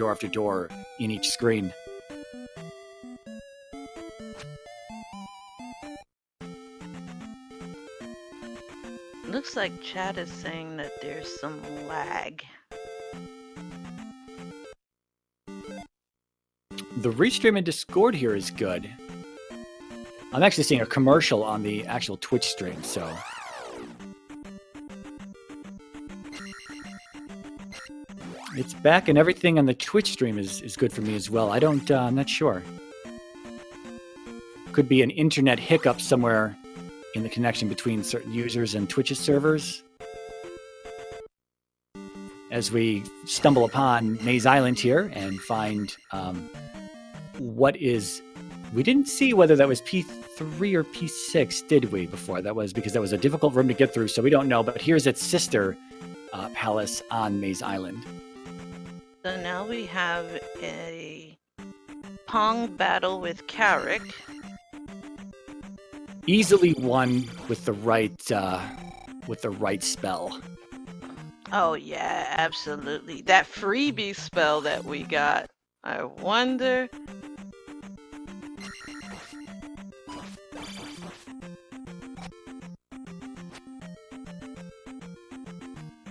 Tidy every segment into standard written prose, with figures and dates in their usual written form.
after door in each screen. Looks like chat is saying that there's some lag. The restream in Discord here is good. I'm actually seeing a commercial on the actual Twitch stream, so... It's back and everything on the Twitch stream is good for me as well. I'm not sure. Could be an internet hiccup somewhere in the connection between certain users and Twitch's servers. As we stumble upon Maze Island here and find what is... We didn't see whether that was P3 or P6, did we, before? That was because that was a difficult room to get through, so we don't know. But here's its sister palace on Maze Island. So now we have a Pong battle with Carrick. Easily won with the right spell. Oh yeah, absolutely. That freebie spell that we got. I wonder.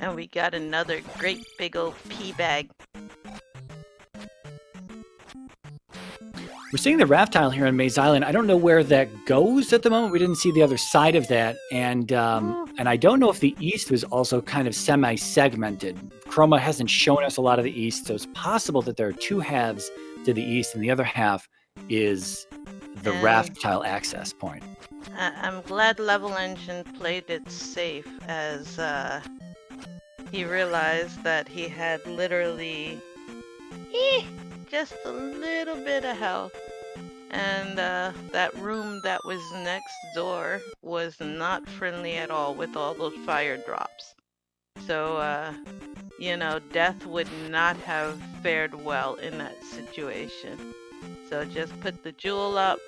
And we got another great big old pea bag. We're seeing the raft tile here on Maze Island. I don't know where that goes at the moment. We didn't see the other side of that. And I don't know if the east was also kind of semi-segmented. Chroma hasn't shown us a lot of the east, so it's possible that there are two halves to the east, and the other half is the raft tile access point. I'm glad Levelengine played it safe, as he realized that he had literally just a little bit of health, and that room that was next door was not friendly at all with all those fire drops. So you know, death would not have fared well in that situation. So just put the jewel up,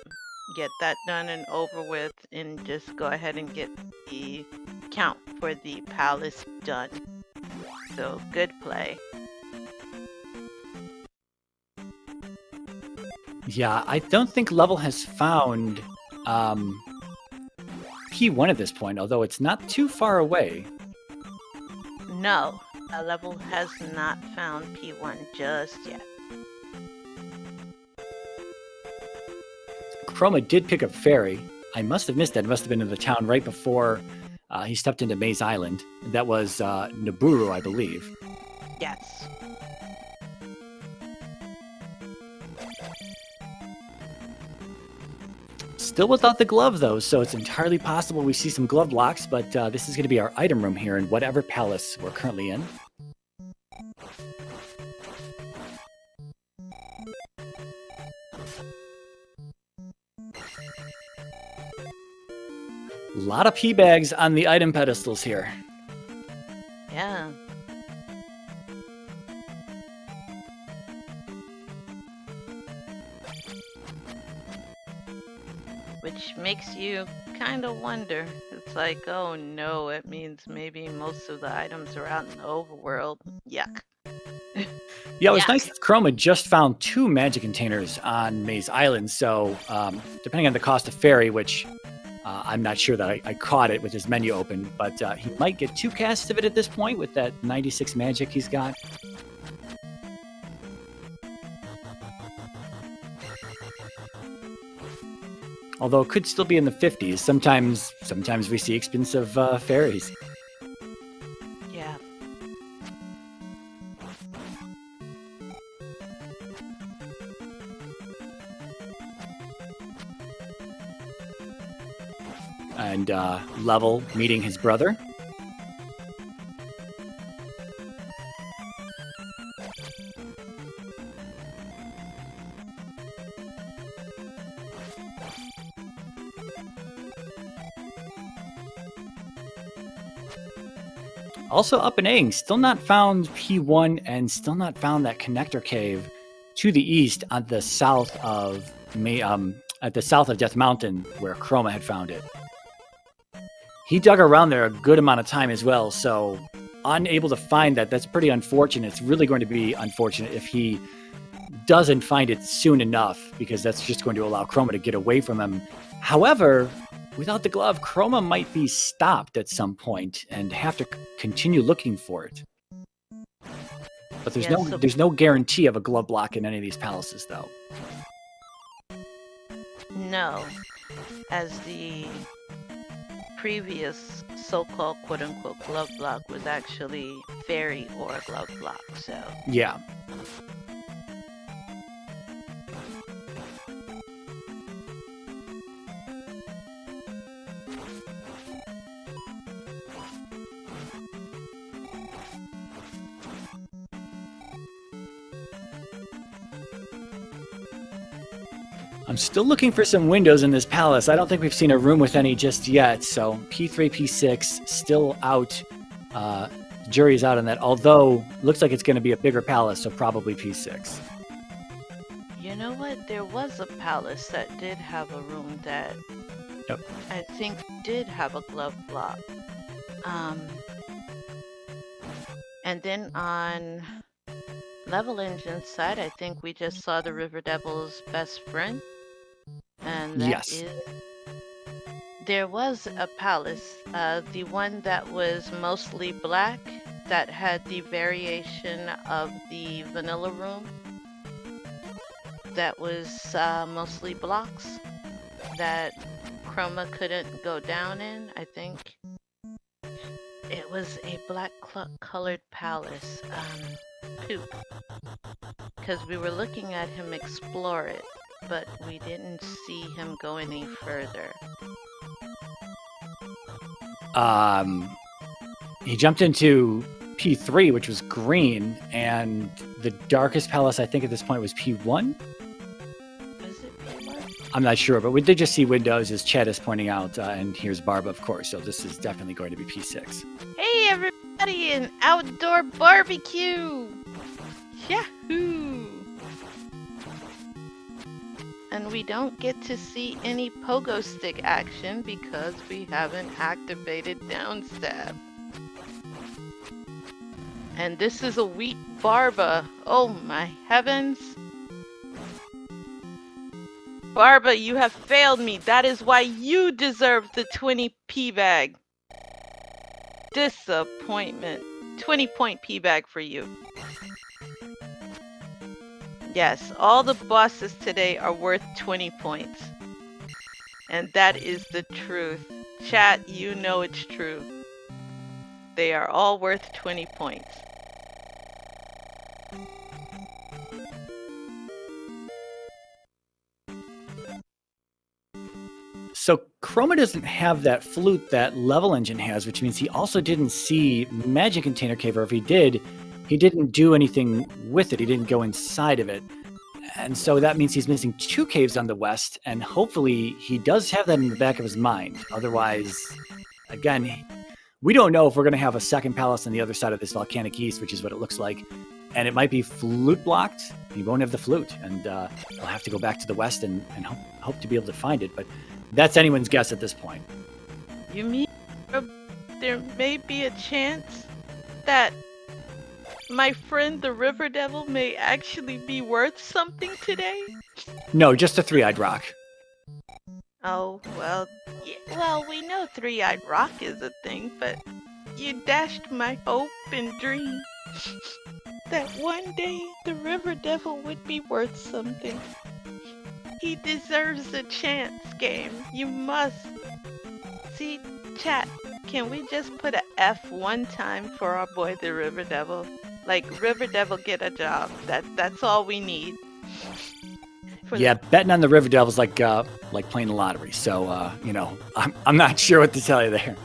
get that done and over with, and just go ahead and get the count for the palace done. So good play. Yeah, I don't think Level has found P1 at this point, although it's not too far away. No, Level has not found P1 just yet. Chroma did pick up Fairy. I must have missed that. It must have been in the town right before he stepped into Maze Island. That was Naburu, I believe. Yes. Still without the glove, though, so it's entirely possible we see some glove blocks, but this is going to be our item room here in whatever palace we're currently in. A lot of pea bags on the item pedestals here. Yeah. Which makes you kind of wonder. It's like, oh no, it means maybe most of the items are out in the overworld. Yuck. Yeah, it was nice that Chroma just found 2 magic containers on Maze Island, so depending on the cost of Fairy, which I'm not sure that I caught it with his menu open, but he might get 2 casts of it at this point with that 96 magic he's got. Although it could still be in the 50s. Sometimes we see expensive fairies. Yeah. And Level meeting his brother. Also up in Aang, still not found P1 and still not found that connector cave to the east at the south of Death Mountain where Chroma had found it. He dug around there a good amount of time as well, so unable to find that, that's pretty unfortunate. It's really going to be unfortunate if he doesn't find it soon enough, because that's just going to allow Chroma to get away from him. However, without the glove, Chroma might be stopped at some point and have to continue looking for it. But there's no guarantee of a glove block in any of these palaces, though. No, as the previous so-called quote-unquote glove block was actually fairy or a glove block, so... Yeah. I'm still looking for some windows in this palace. I don't think we've seen a room with any just yet, so P3, P6 still out. Jury's out on that, although looks like it's going to be a bigger palace, so probably P6. You know what? There was a palace that did have a room that I think did have a glove block. And then on Levelengine's side, I think we just saw the River Devil's best friend. And that is... There was a palace, the one that was mostly black, that had the variation of the vanilla room. That was mostly blocks that Chroma couldn't go down in, I think. It was a black colored palace, poop. Because we were looking at him explore it, but we didn't see him go any further. He jumped into P3, which was green, and the darkest palace I think at this point was P1? Was it P1? I'm not sure, but we did just see windows, as Chad is pointing out, and here's Barba, of course, so this is definitely going to be P6. Hey everybody, an outdoor barbecue! Yahoo! And we don't get to see any pogo stick action because we haven't activated downstab. And this is a weak Barba. Oh my heavens. Barba, you have failed me. That is why you deserve the 20 P bag. Disappointment. 20-point P bag for you. Yes, all the bosses today are worth 20 points. And that is the truth. Chat, you know it's true. They are all worth 20 points. So Chroma doesn't have that flute that Levelengine has, which means he also didn't see Magic Container Cave, or if he did, he didn't do anything with it. He didn't go inside of it. And so that means he's missing 2 caves on the west, and hopefully he does have that in the back of his mind. Otherwise, again, we don't know if we're going to have a second palace on the other side of this volcanic east, which is what it looks like. And it might be flute blocked. He won't have the flute, and we'll have to go back to the west and hope to be able to find it. But that's anyone's guess at this point. You mean there may be a chance that my friend the River Devil may actually be worth something today? No, just a 3-eyed rock. Oh, well, yeah, well, we know 3-eyed rock is a thing, but you dashed my hope and dream that one day the River Devil would be worth something. He deserves a chance, game. You must. See, chat, can we just put a F one time for our boy the River Devil? Like, River Devil, get a job. That's all we need. Yeah, betting on the River Devil's like playing the lottery. So, you know, I'm not sure what to tell you there.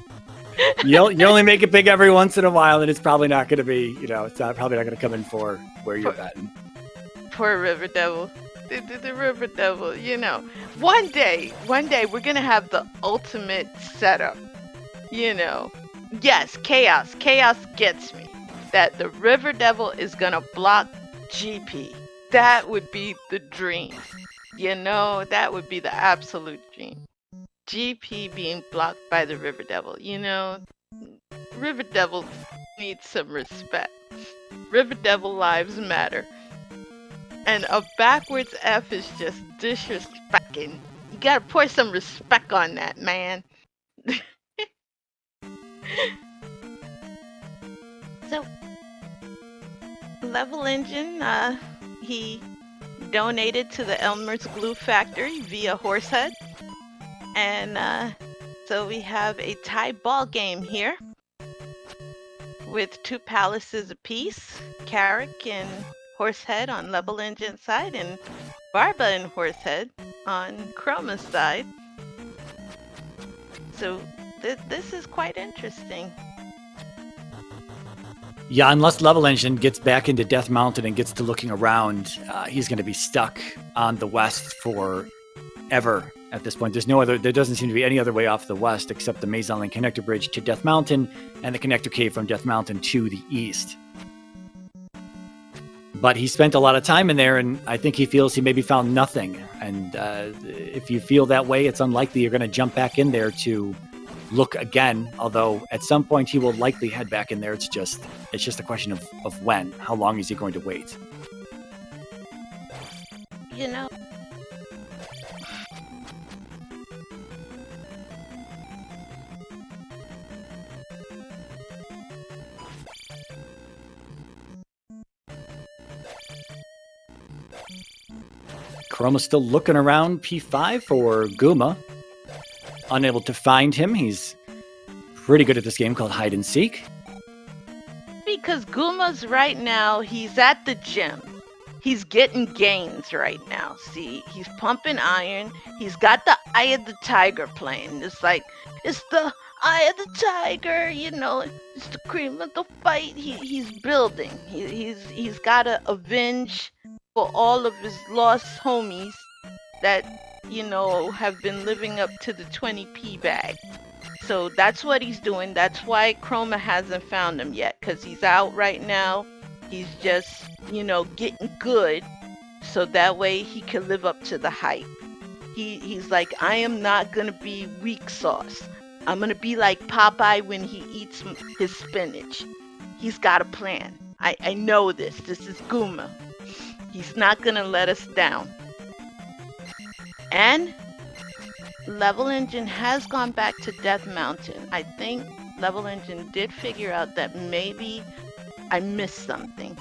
You only make it big every once in a while, and it's probably not going to be, you know, it's probably not going to come in for where you're betting. Poor River Devil. The River Devil, you know. One day, we're going to have the ultimate setup. You know. Yes, chaos. Chaos gets me. That the River Devil is going to block GP. That would be the dream. You know, that would be the absolute dream. GP being blocked by the River Devil. You know, River Devil needs some respect. River Devil lives matter. And a backwards F is just disrespecting. You gotta pour some respect on that, man. So, Levelengine, he donated to the Elmer's Glue Factory via Horsehead. And so we have a tie ball game here with 2 palaces apiece. Carrick and Horsehead on Levelengine's side, and Barba and Horsehead on Chroma's side. So this is quite interesting. Yeah, unless Levelengine gets back into Death Mountain and gets to looking around, he's going to be stuck on the west forever at this point. There doesn't seem to be any other way off the west except the Maze Island connector bridge to Death Mountain and the connector cave from Death Mountain to the east. But he spent a lot of time in there, and I think he feels he maybe found nothing. And if you feel that way, it's unlikely you're going to jump back in there to look again. Although at some point he will likely head back in there. It's just a question of when. How long is he going to wait? You know, Chroma's still looking around P5 for Guma. Unable to find him. He's pretty good at this game called Hide and Seek. because Guma's right now, he's at the gym. He's getting gains right now. See, he's pumping iron. He's got the Eye of the Tiger playing. It's like, it's the Eye of the Tiger, you know, it's the cream of the fight. He's building. He's got to avenge for all of his lost homies that, you know, have been living up to the 20p bag. So that's what he's doing. That's why Chroma hasn't found him yet, because he's out right now. He's just, you know, getting good so that way he can live up to the hype. He's like, I am not going to be weak sauce. I'm going to be like Popeye when he eats his spinach. He's got a plan. I know this. This is Guma. He's not going to let us down. And Levelengine has gone back to Death Mountain. I think Levelengine did figure out that maybe I missed something.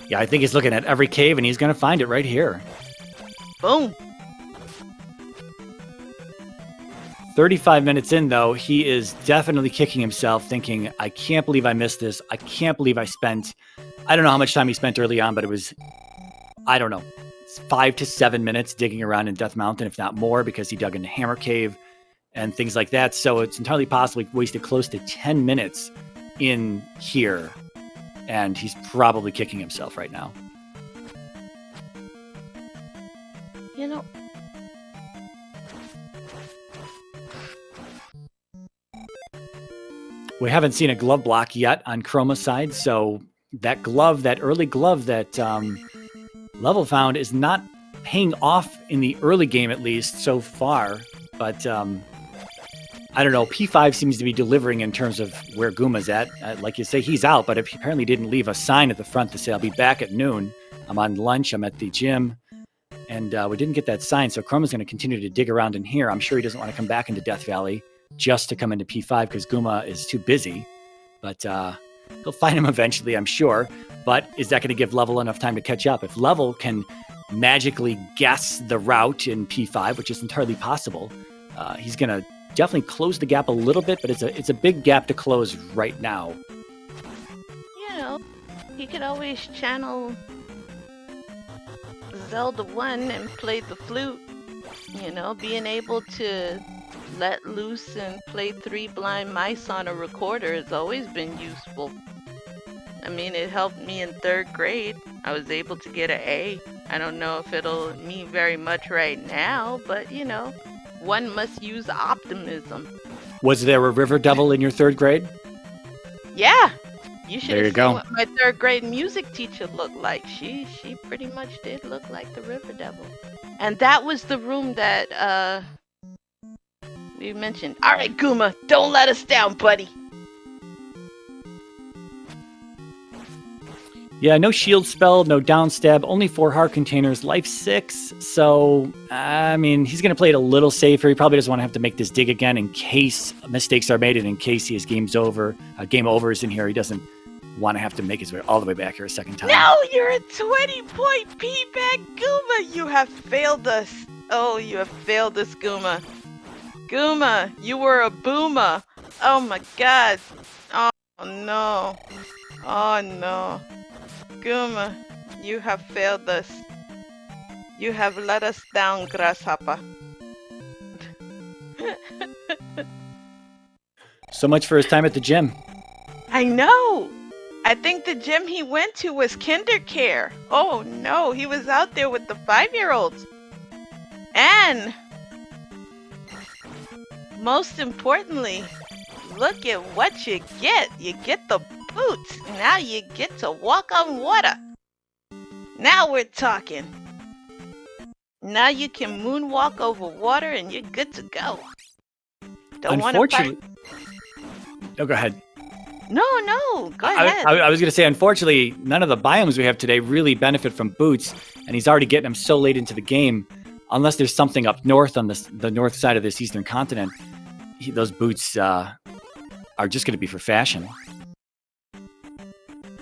Yeah, I think he's looking at every cave and he's going to find it right here. Boom. 35 minutes in, though, he is definitely kicking himself, thinking, I can't believe I missed this. I can't believe I don't know how much time he spent early on, but it was, I don't know, 5 to 7 minutes digging around in Death Mountain, if not more, because he dug into Hammer Cave and things like that. So it's entirely possible he wasted close to 10 minutes in here, and he's probably kicking himself right now. You know, we haven't seen a glove block yet on Chroma's side, so that glove, that early glove that Level found is not paying off in the early game, at least so far. But I don't know. P5 seems to be delivering in terms of where Guma's at. Like you say, he's out, but he apparently didn't leave a sign at the front to say, I'll be back at noon. I'm on lunch. I'm at the gym. And we didn't get that sign, so Chroma's going to continue to dig around in here. I'm sure he doesn't want to come back into Death Valley just to come into P5 because Guma is too busy. But he'll find him eventually, I'm sure. But is that going to give Level enough time to catch up? If Level can magically guess the route in P5, which is entirely possible, he's going to definitely close the gap a little bit, but it's a big gap to close right now. you know, he could always channel Zelda 1 and play the flute. You know, being able to let loose and play 3 blind mice on a recorder has always been useful. I mean, it helped me in 3rd grade. I was able to get an A. I don't know if it'll mean very much right now, but you know, one must use optimism. Was there a River Devil in your 3rd grade? Yeah, you should There you have go. seen what my 3rd grade music teacher looked like. She pretty much did look like the River Devil. And that was the room that we mentioned. All right, Guma, don't let us down, buddy. Yeah, no shield spell, no down stab, only 4 heart containers, life 6. So, I mean, he's going to play it a little safer. He probably doesn't want to have to make this dig again in case mistakes are made and in case his game overs in here. He doesn't want to have to make his way all the way back here a second time. No, you're a 20-point P-back Gooma. You have failed us. Oh, you have failed us, Gooma. Gooma, you were a boomer. Oh my god. Oh no. Oh no. Gooma, you have failed us. You have let us down, Grasshopper. So much for his time at the gym. I know. I think the gym he went to was Kindercare. Oh no, he was out there with the 5-year-olds. And most importantly, look at what you get. You get the boots. Now you get to walk on water. Now we're talking. Now you can moonwalk over water and you're good to go. Don't want to fight? Oh, go ahead. No, go ahead. I was going to say, unfortunately, none of the biomes we have today really benefit from boots, and he's already getting them so late into the game. Unless there's something up north on the north side of this eastern continent, those boots are just going to be for fashion.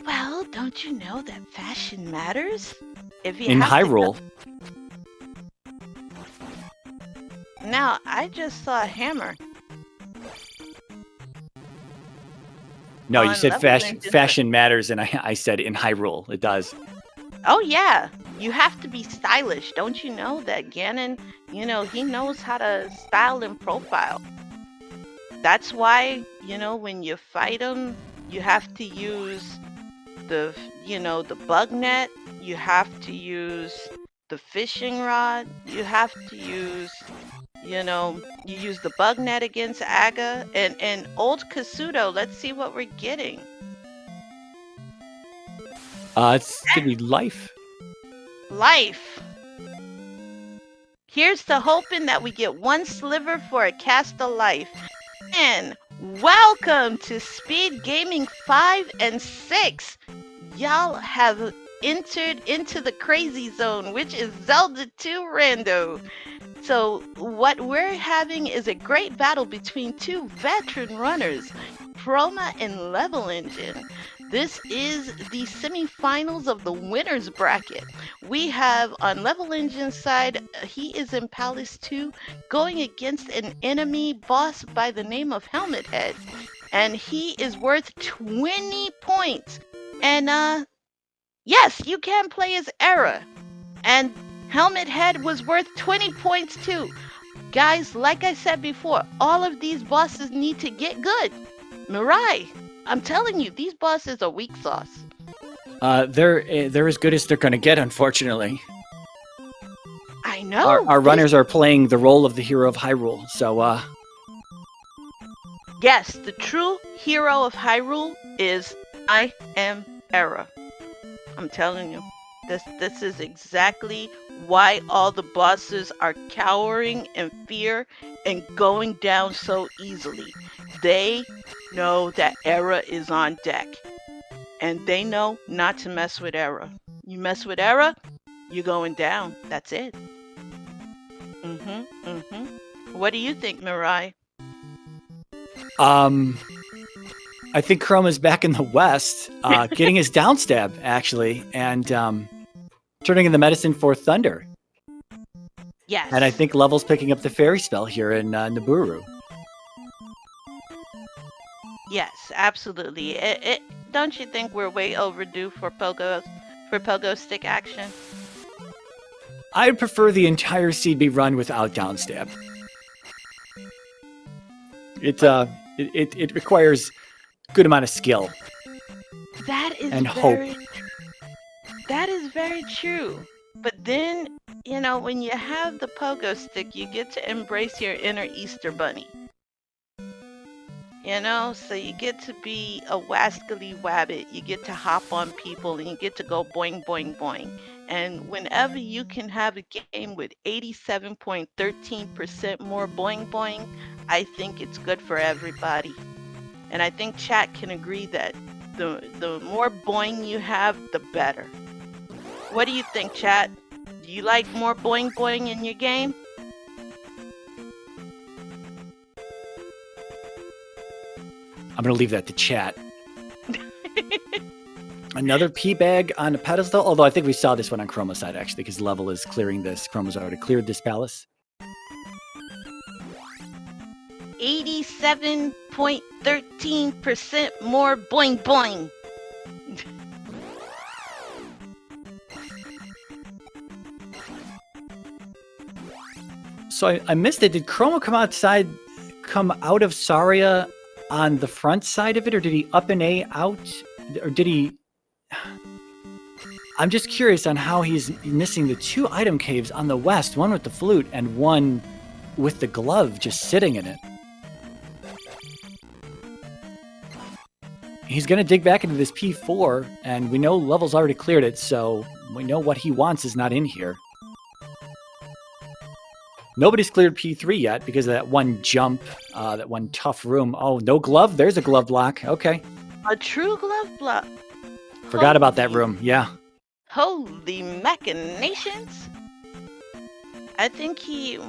Well, don't you know that fashion matters? If you in Hyrule. Now, I just saw a hammer. No, you said fashion matters, and I said in Hyrule. It does. Oh, yeah. You have to be stylish. Don't you know that Ganon, he knows how to style and profile. That's why, when you fight him, you have to use the bug net. You have to use the fishing rod. You have to use, you use the bug net against Aga. And old Kasuto, let's see what we're getting. It's going to be life. Life. Here's to hoping that we get one sliver for a cast of life. And welcome to SpeedGaming 5 and 6. Y'all have entered into the crazy zone, which is Zelda 2 Rando. So what we're having is a great battle between two veteran runners, Chroma and Levelengine. This is the semifinals of the winners bracket. We have on Levelengine's side, he is in Palace 2, going against an enemy boss by the name of Helmet Head. And he is worth 20 points. And yes, you can play as Era. And Helmet Head was worth 20 points too. Guys, like I said before, all of these bosses need to get good. Mirai, I'm telling you, these bosses are weak sauce. They're as good as they're going to get, unfortunately. I know. Our runners are playing the role of the hero of Hyrule, so yes, the true hero of Hyrule is I am Era. I'm telling you, this is exactly why all the bosses are cowering in fear and going down so easily. They know that Era is on deck, and they know not to mess with Era. You mess with Era, you're going down. That's it. What do you think, Mirai? I think Chroma's back in the West, getting his down stab, actually, and turning in the medicine for Thunder. Yes. And I think Level's picking up the fairy spell here in Naburu. Yes, absolutely. Don't you think we're way overdue for pogo stick action? I'd prefer the entire seed be run without down stab. It requires a good amount of skill. That is and hope. That is very true. But then, when you have the pogo stick, you get to embrace your inner Easter bunny. So you get to be a wascally wabbit. You get to hop on people and you get to go boing, boing, boing. And whenever you can have a game with 87.13% more boing, boing, I think it's good for everybody. And I think chat can agree that The more boing you have, the better. What do you think, chat? Do you like more boing boing in your game? I'm going to leave that to chat. Another P bag on a pedestal, although I think we saw this one on Chroma's side, actually, because Level is clearing this. Chroma's already cleared this palace. 87.13% more boing boing. So I missed it. Did Chroma come out of Saria on the front side of it, or did he up and A out? Or did he... I'm just curious on how he's missing the 2 item caves on the west, one with the flute and one with the glove just sitting in it. He's going to dig back into this P4, and we know Level's already cleared it, so we know what he wants is not in here. Nobody's cleared P3 yet because of that one jump, that one tough room. Oh, no glove? There's a glove block. Okay. A true glove block. Forgot about that room. Yeah. Holy machinations. I think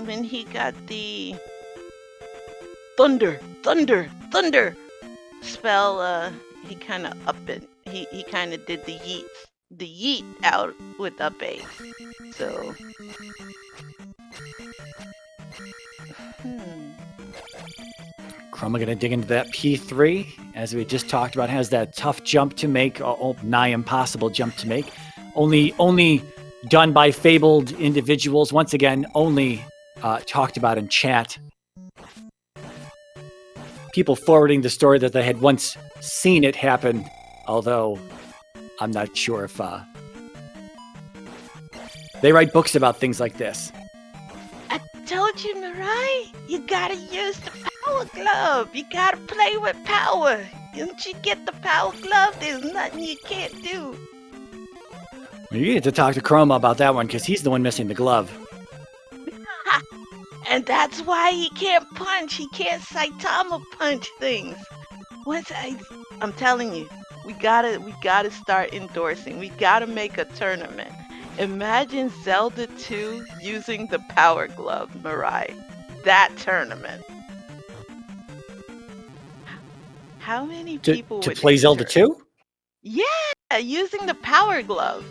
when he got the thunder spell, he kind of upped it. He kind of did the yeet out with up A. So... Chroma gonna dig into that P3, as we just talked about, has that tough jump to make, nigh impossible jump to make. Only done by fabled individuals. Once again, only talked about in chat. People forwarding the story that they had once seen it happen, although I'm not sure if they write books about things like this. I told you, Mirai, you gotta use the power glove. You gotta play with power. Once you get the power glove, there's nothing you can't do. Well, you need to talk to Chroma about that one, because he's the one missing the glove. And that's why he can't punch. He can't Saitama punch things. I'm telling you, we gotta start endorsing. We gotta make a tournament. Imagine Zelda 2 using the power glove, Mirai. That tournament. How many people to would play Zelda enter? 2? Yeah, using the power glove.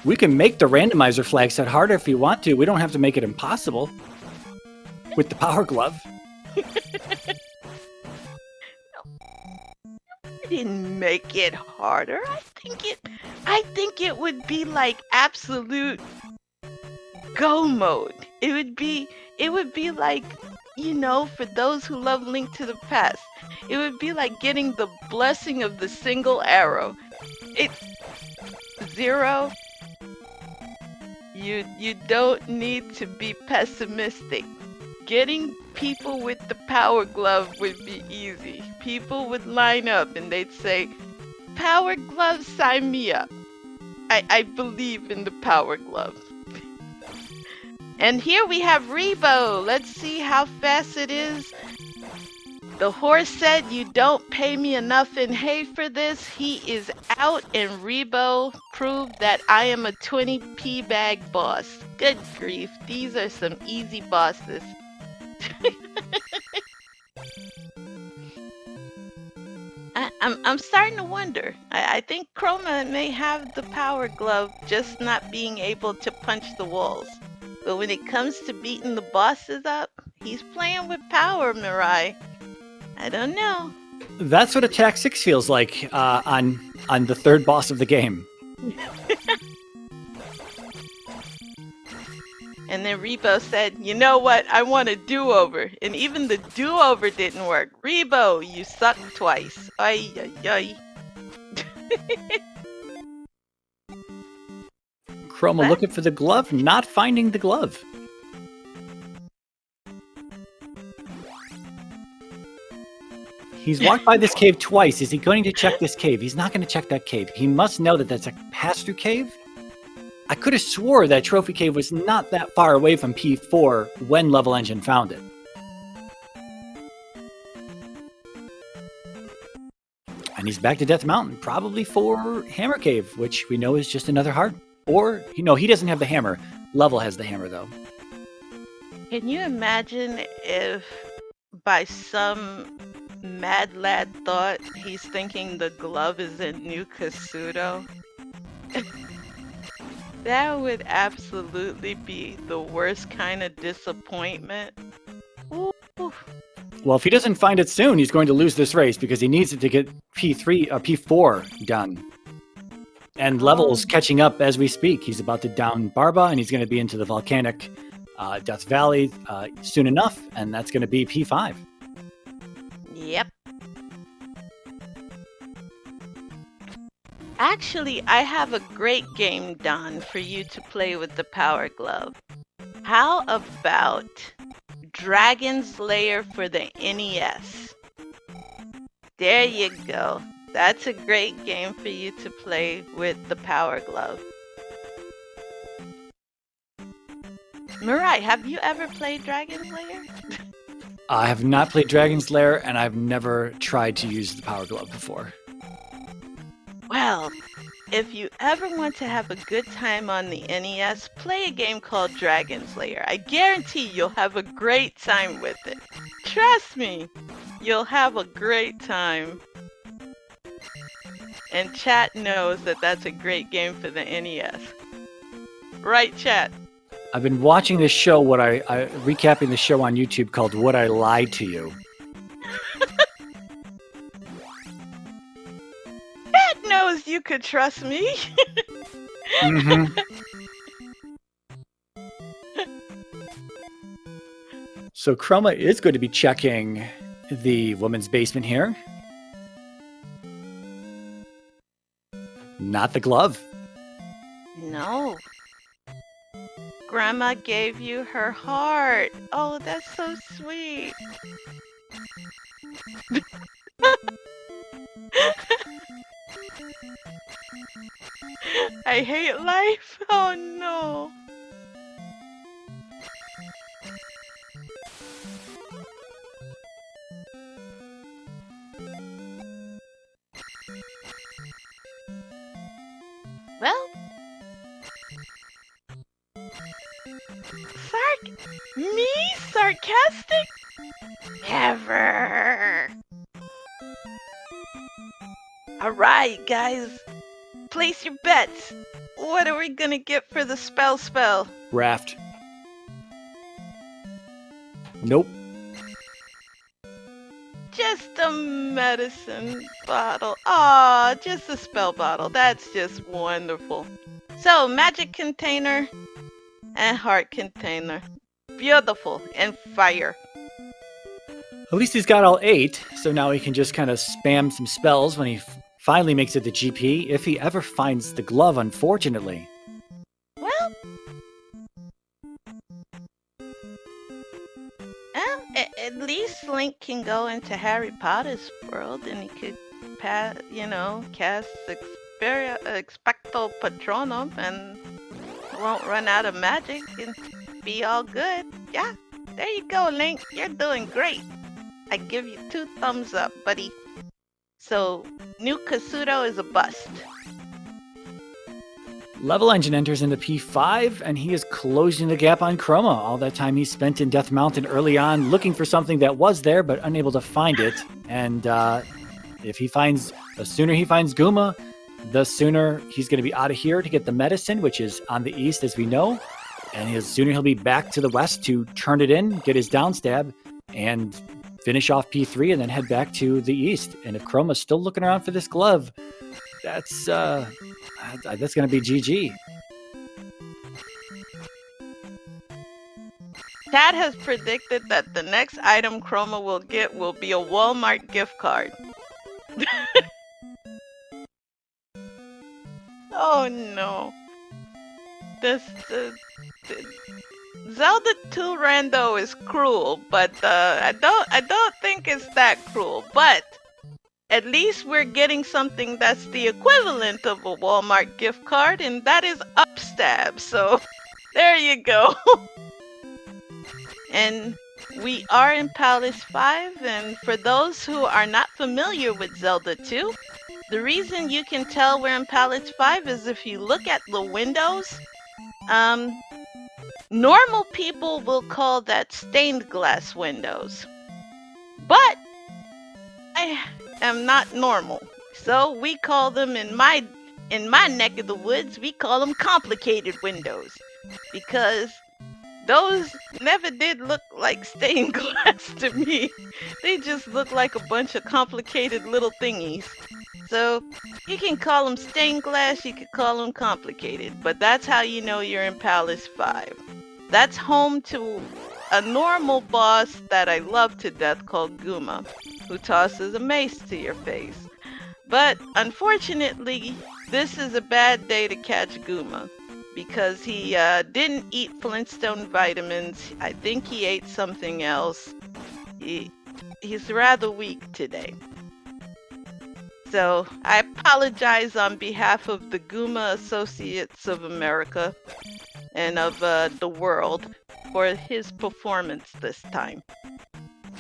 We can make the randomizer flag set harder if you want to. We don't have to make it impossible with the power glove. I didn't make it harder. I think it would be like absolute go mode. It would be like, for those who love Link to the Past, it would be like getting the blessing of the single arrow. Zero. You don't need to be pessimistic. Getting people with the power glove would be easy. People would line up and they'd say, "Power glove, sign me up. I believe in the power glove." And here we have Rebo. Let's see how fast it is. The horse said, "You don't pay me enough in hay for this." He is out, and Rebo proved that I am a 20p bag boss. Good grief, these are some easy bosses. I'm starting to wonder. I think Chroma may have the power glove, just not being able to punch the walls. But when it comes to beating the bosses up, he's playing with power, Mirai. I don't know. That's what Attack 6 feels like on the third boss of the game. And then Rebo said, "You know what? I want a do-over." And even the do-over didn't work. Rebo, you suck twice. Ay, ay, ay. Chroma looking for the glove, not finding the glove. He's walked by this cave twice. Is he going to check this cave? He's not going to check that cave. He must know that that's a pass-through cave. I could have swore that Trophy Cave was not that far away from P4 when Levelengine found it. And he's back to Death Mountain, probably for Hammer Cave, which we know is just another heart. Or, he doesn't have the hammer. Level has the hammer, though. Can you imagine if by some mad lad thought he's thinking the glove is in New Kasuto? That would absolutely be the worst kind of disappointment. Ooh. Well, if he doesn't find it soon, he's going to lose this race because he needs it to get P4 done. And Level's catching up as we speak. He's about to down Barba, and he's going to be into the volcanic Death Valley soon enough, and that's going to be P5. Yep. Actually, I have a great game, Don, for you to play with the Power Glove. How about Dragon's Lair for the NES? There you go. That's a great game for you to play with the Power Glove. Mirai, have you ever played Dragon's Lair? I have not played Dragon's Lair, and I've never tried to use the Power Glove before. Well, if you ever want to have a good time on the NES, play a game called Dragon's Lair. I guarantee you'll have a great time with it. Trust me, you'll have a great time. And chat knows that that's a great game for the NES. Right, chat? I've been watching this show, recapping the show on YouTube called Would I Lie to You? Chat knows you could trust me. Mm-hmm. So Chroma is going to be checking the woman's basement here. Not the glove. No. Grandma gave you her heart. Oh, that's so sweet. I hate life. Oh no. Well, me? Sarcastic? Never. Alright, guys. Place your bets. What are we gonna get for the spell? Raft. Nope. Just a medicine bottle. Aw, just a spell bottle. That's just wonderful. So, magic container and heart container. Beautiful. And fire. At least he's got all 8, so now he can just kind of spam some spells when he finally makes it to GP, if he ever finds the glove, unfortunately. Well, at least Link can go into Harry Potter's world and he could, cast Expecto Patronum and won't run out of magic and be all good. Yeah, there you go, Link. You're doing great. I give you 2 thumbs up, buddy. So, New Kasuto is a bust. Levelengine enters into P5, and he is closing the gap on Chroma. All that time he spent in Death Mountain early on, looking for something that was there, but unable to find it. And the sooner he finds Guma, the sooner he's going to be out of here to get the medicine, which is on the east, as we know. And the sooner he'll be back to the west to turn it in, get his downstab, and finish off P3, and then head back to the east. And if Chroma's still looking around for this glove, that's going to be GG. Chad has predicted that the next item Chroma will get will be a Walmart gift card. Oh no. Zelda 2 Rando is cruel, but I don't think it's that cruel. But at least we're getting something that's the equivalent of a Walmart gift card, and that is Upstab. So there you go. And we are in Palace 5, and for those who are not familiar with Zelda 2, The reason you can tell we're in Palace 5 is if you look at the windows, normal people will call that stained glass windows. But I am not normal. So we call them in my neck of the woods, we call them complicated windows. Because those never did look like stained glass to me. They just look like a bunch of complicated little thingies. So you can call them stained glass, you can call them complicated, but that's how you know you're in Palace 5. That's home to a normal boss that I love to death called Guma, who tosses a mace to your face. But unfortunately, this is a bad day to catch Guma, because he didn't eat Flintstone vitamins. I think he ate something else. He's rather weak today. So I apologize on behalf of the Guma Associates of America and of the world for his performance this time.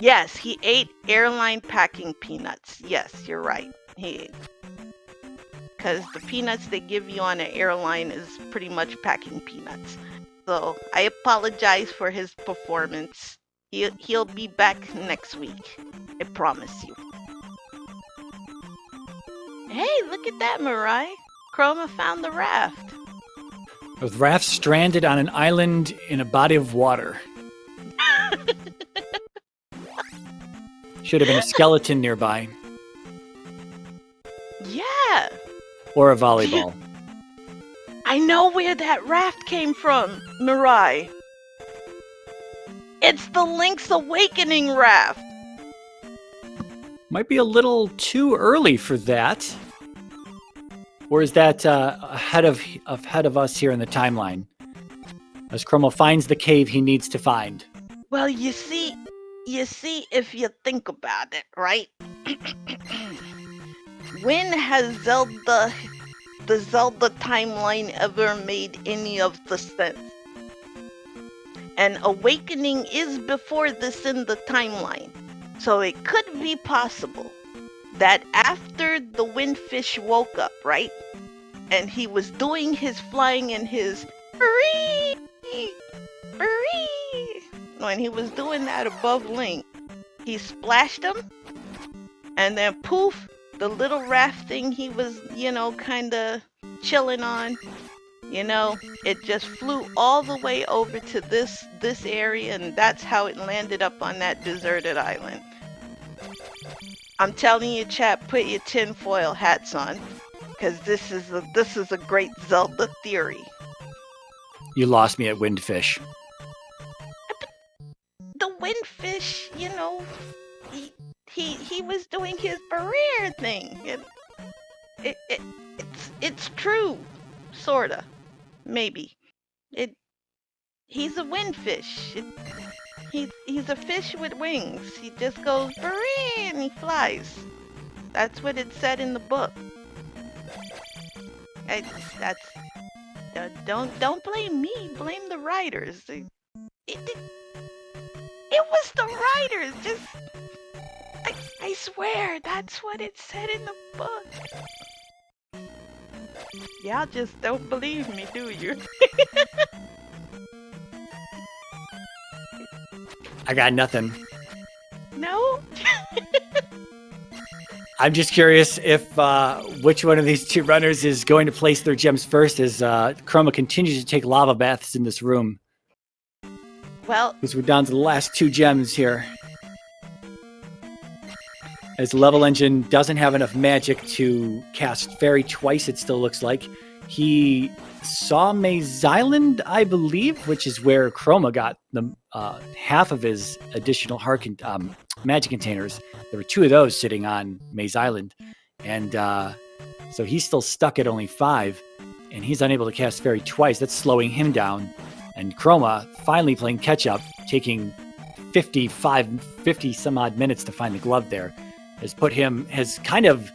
Yes, he ate airline packing peanuts. Yes, you're right. He ate. Because the peanuts they give you on an airline is pretty much packing peanuts. So I apologize for his performance. He'll be back next week. I promise you. Hey, look at that, Mirai. Chroma found the raft. The raft stranded on an island in a body of water. Should have been a skeleton nearby. Yeah. Or a volleyball. I know where that raft came from, Mirai. It's the Link's Awakening raft. Might be a little too early for that. Or is that ahead of us here in the timeline? As Chroma finds the cave he needs to find. Well, you see, if you think about it, right? When has the Zelda timeline ever made any of the sense? And Awakening is before this in the timeline. So it could be possible that after the windfish woke up, right? And he was doing his flying in his when he was doing that above Link, he splashed him, and then poof, the little raft thing he was, kind of chilling on, it just flew all the way over to this area, and that's how it landed up on that deserted island. I'm telling you, chat, put your tinfoil hats on, because this is a great Zelda theory. You lost me at Windfish. The Windfish, he was doing his barrier thing. It's true, sorta, maybe. He's a windfish. He's a fish with wings. He just goes barrier and he flies. That's what it said in the book. Don't blame me. Blame the writers. It was the writers. Just I swear that's what it said in the book. Y'all just don't believe me, do you? I got nothing. No? I'm just curious if which one of these two runners is going to place their gems first as Chroma continues to take lava baths in this room. Well, because we're down to the last 2 gems here. As Levelengine doesn't have enough magic to cast Fairy twice, it still looks like. He saw Maze Island, I believe, which is where Chroma got the half of his additional magic containers. There were 2 of those sitting on Maze Island. And so he's still stuck at only 5. And he's unable to cast Fairy twice. That's slowing him down. And Chroma, finally playing catch-up, taking 50 some odd minutes to find the glove there, has kind of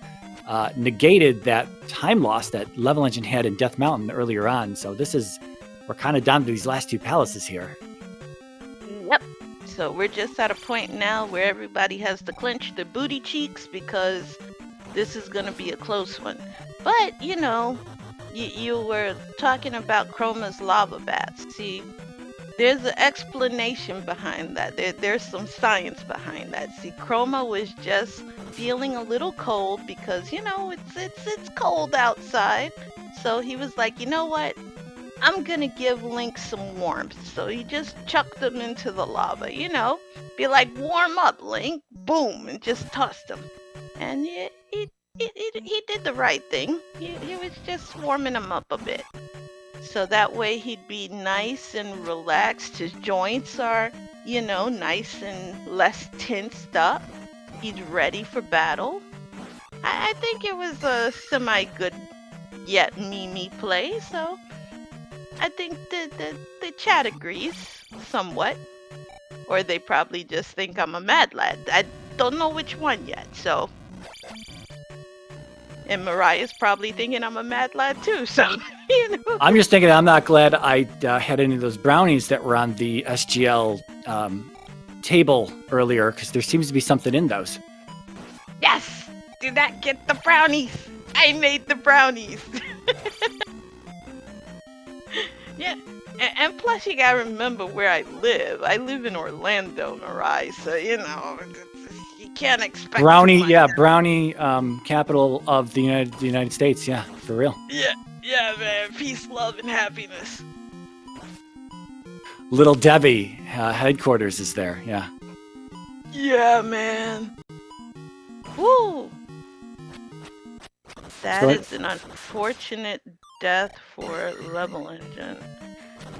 negated that time loss that Levelengine had in Death Mountain earlier on. So we're kind of down to these last 2 palaces here. Yep. So we're just at a point now where everybody has to clench their booty cheeks because this is gonna be a close one. But, you know, you were talking about Chroma's lava bats. See, there's an explanation behind that. There's some science behind that. See, Chroma was just feeling a little cold because, you know, it's cold outside. So he was like, you know what? I'm gonna give Link some warmth. So he just chucked him into the lava, you know, be like, warm up, Link. Boom, and just tossed him. And he did the right thing. He was just warming him up a bit. So that way he'd be nice and relaxed. His joints are, you know, nice and less tensed up. He's ready for battle. I think it was a semi-good yet me play, so I think the chat agrees somewhat. Or they probably just think I'm a mad lad. I don't know which one yet, so. And Mariah's probably thinking I'm a mad lad too, so, you know. I'm just thinking I'm not glad I had any of those brownies that were on the SGL table earlier, because there seems to be something in those. Yes! Did not get the brownies! I made the brownies! Yeah, and plus you gotta remember where I live. I live in Orlando, Mariah, so, you know, you can't expect Brownie, yeah, brownie, capital of the United States, yeah, for real. Yeah, man, peace, love, and happiness. Little Debbie headquarters is there, yeah. Yeah, man. Woo! That is an unfortunate death for Levelengine.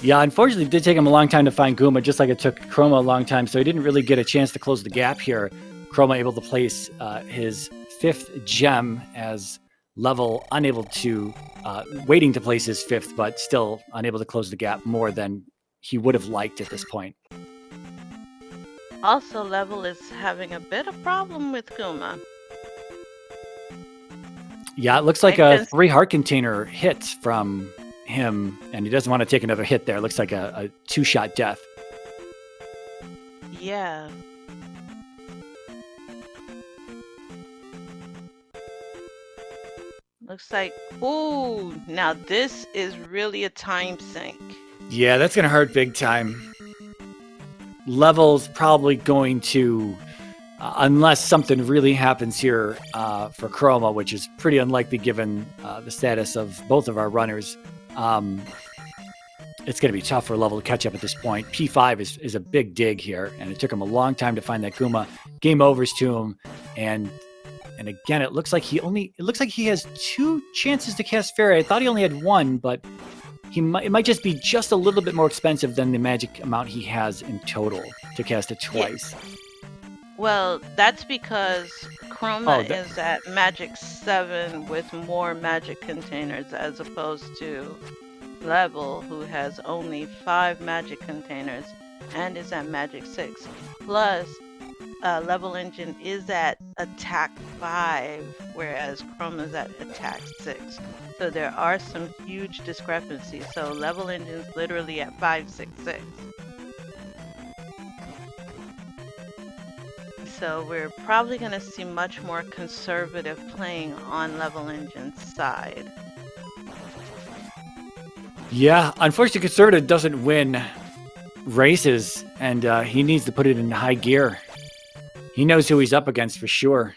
Yeah, unfortunately, it did take him a long time to find Guma, just like it took Chroma a long time, so he didn't really get a chance to close the gap here. Chroma able to place his 5th gem as Level unable to, waiting to place his 5th, but still unable to close the gap more than he would have liked at this point. Also, Level is having a bit of problem with Guma. Yeah, it looks like a 3 heart container hit from him, and he doesn't want to take another hit there. It looks like a 2-shot death. Yeah. Looks like, ooh, now this is really a time sink. Yeah, that's going to hurt big time. Level's probably going to, unless something really happens here for Chroma, which is pretty unlikely given the status of both of our runners, it's going to be tough for Level to catch up at this point. P5 is a big dig here, and it took him a long time to find that Guma. Game overs to him, and again, it looks like he has 2 chances to cast Fairy. I thought he only had 1, but it might just be just a little bit more expensive than the magic amount he has in total to cast it twice. Yeah. Well, that's because Chroma is at magic 7 with more magic containers as opposed to Level, who has only 5 magic containers and is at magic 6. Plus, Levelengine is at attack 5, whereas Chroma's at attack 6. So there are some huge discrepancies. So Levelengine's literally at 566. So we're probably going to see much more conservative playing on Levelengine's side. Yeah, unfortunately, conservative doesn't win races, and he needs to put it in high gear. He knows who he's up against for sure.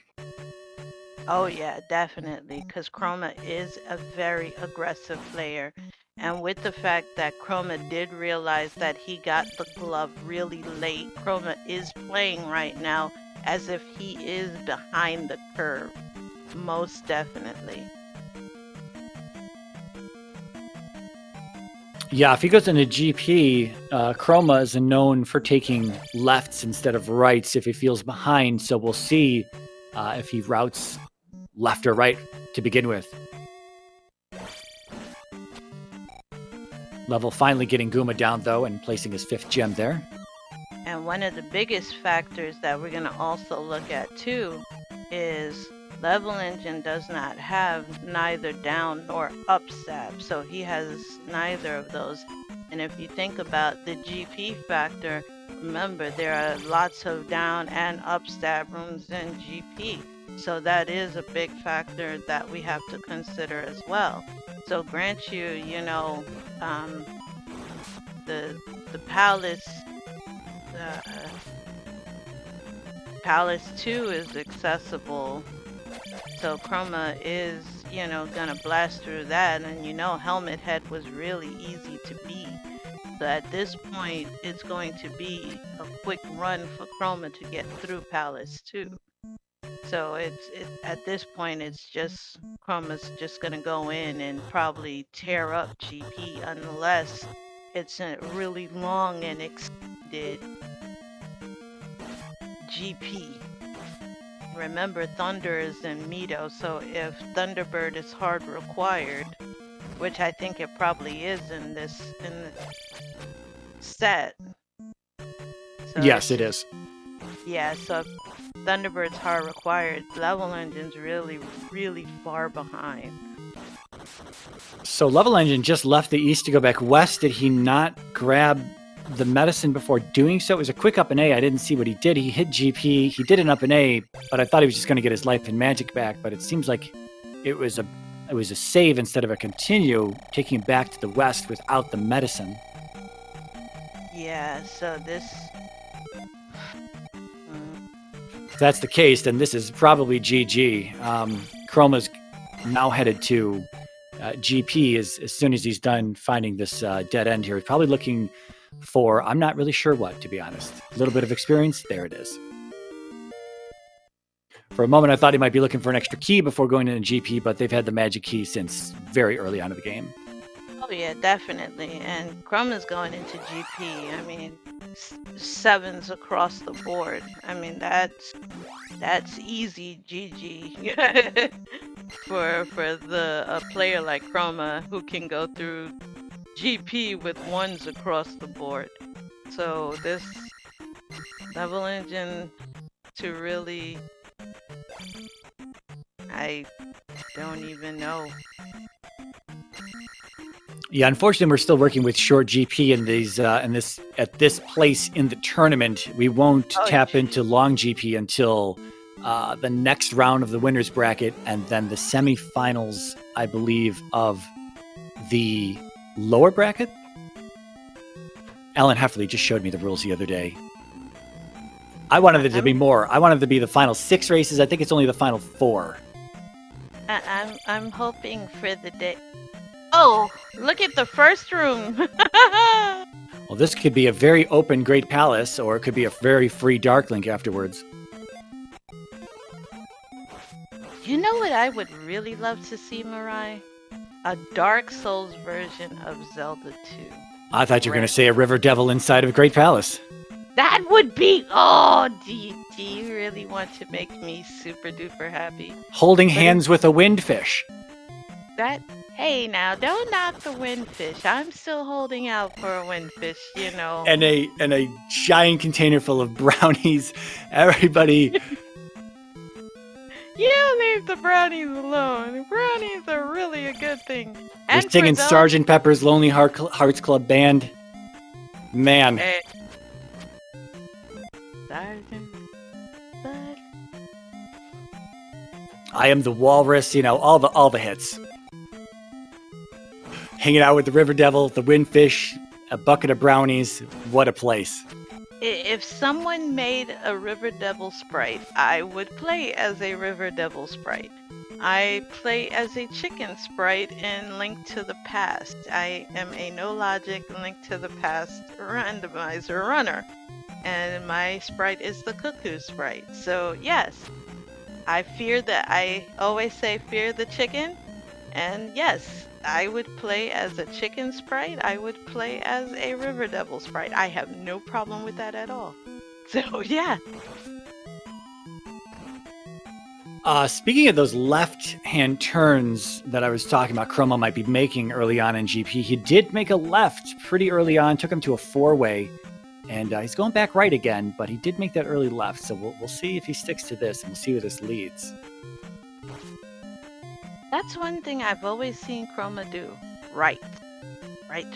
Oh yeah, definitely, because Chroma is a very aggressive player. And with the fact that Chroma did realize that he got the glove really late, Chroma is playing right now as if he is behind the curve. Most definitely. Yeah, if he goes into GP, Chroma is known for taking lefts instead of rights if he feels behind, so we'll see if he routes left or right to begin with. Level finally getting Guma down, though, and placing his 5th gem there. And one of the biggest factors that we're going to also look at, too, is Levelengine does not have neither down nor up stab, so he has neither of those. And if you think about the GP factor, remember there are lots of down and up stab rooms in GP. So that is a big factor that we have to consider as well. So grant you, you know, um, the Palace, Palace 2 is accessible. So Chroma is, you know, gonna blast through that, and you know Helmet Head was really easy to beat. So at this point, it's going to be a quick run for Chroma to get through Palace 2. So at this point, it's just Chroma's just gonna go in and probably tear up GP unless it's a really long and extended GP. Remember, Thunder is in Mito, so if Thunderbird is hard required, which I think it probably is in the set. So Yes, it is. Yeah, so if Thunderbird's hard required, Levelengine's really, really far behind. So Levelengine just left the east to go back west. Did he not grab the medicine before doing so? It was a quick up and A. I didn't see what he did. He hit GP. He did an up and A, but I thought he was just going to get his life and magic back. But it seems like it was a save instead of a continue, taking him back to the west without the medicine. Yeah, so this... If that's the case, then this is probably GG. Chroma's now headed to GP as soon as he's done finding this dead end here. He's probably looking for, I'm not really sure what, to be honest. A little bit of experience, there it is. For a moment, I thought he might be looking for an extra key before going into GP, but they've had the magic key since very early on in the game. Oh yeah, definitely. And Chroma's going into GP. I mean, 7s across the board. I mean, that's easy GG for a player like Chroma who can go through GP with 1s across the board. So this Levelengine to really, I don't even know. Yeah, unfortunately, we're still working with short GP in these at this place in the tournament. We won't tap into long GP until the next round of the winners bracket, and then the semifinals, I believe, of the lower bracket. Alan Heffley just showed me the rules the other day. I wanted it to be more. I wanted it to be the final 6 races. I think it's only the final 4. I'm hoping for the day. Oh, look at the first room. Well, this could be a very open Great Palace, or it could be a very free Dark Link afterwards. You know what I would really love to see, Mirai? A Dark Souls version of Zelda 2. I thought you were going to say a River Devil inside of a Great Palace. That would be... Oh, do you really want to make me super duper happy? Holding hands with a windfish. That... Hey, now, don't knock the windfish. I'm still holding out for a windfish, you know. And a giant container full of brownies. Everybody... You leave the brownies alone. Brownies are really a good thing. They're singing Sgt. Pepper's Lonely Hearts Club Band. Man. Hey. I Am the Walrus, you know, all the hits. Hanging out with the River Devil, the Windfish, a bucket of brownies. What a place. If someone made a River Devil sprite, I would play as a River Devil sprite. I play as a chicken sprite in Link to the Past. I am a no logic Link to the Past randomizer runner. And my sprite is the cuckoo sprite. So yes, I always say fear the chicken. And yes, I would play as a chicken sprite. I would play as a River Devil sprite. I have no problem with that at all. So yeah. Speaking of those left-hand turns that I was talking about, Chroma might be making early on in GP. He did make a left pretty early on, took him to a 4-way, and he's going back right again, but he did make that early left, so we'll see if he sticks to this, and we'll see where this leads. That's one thing I've always seen Chroma do. Right. Right.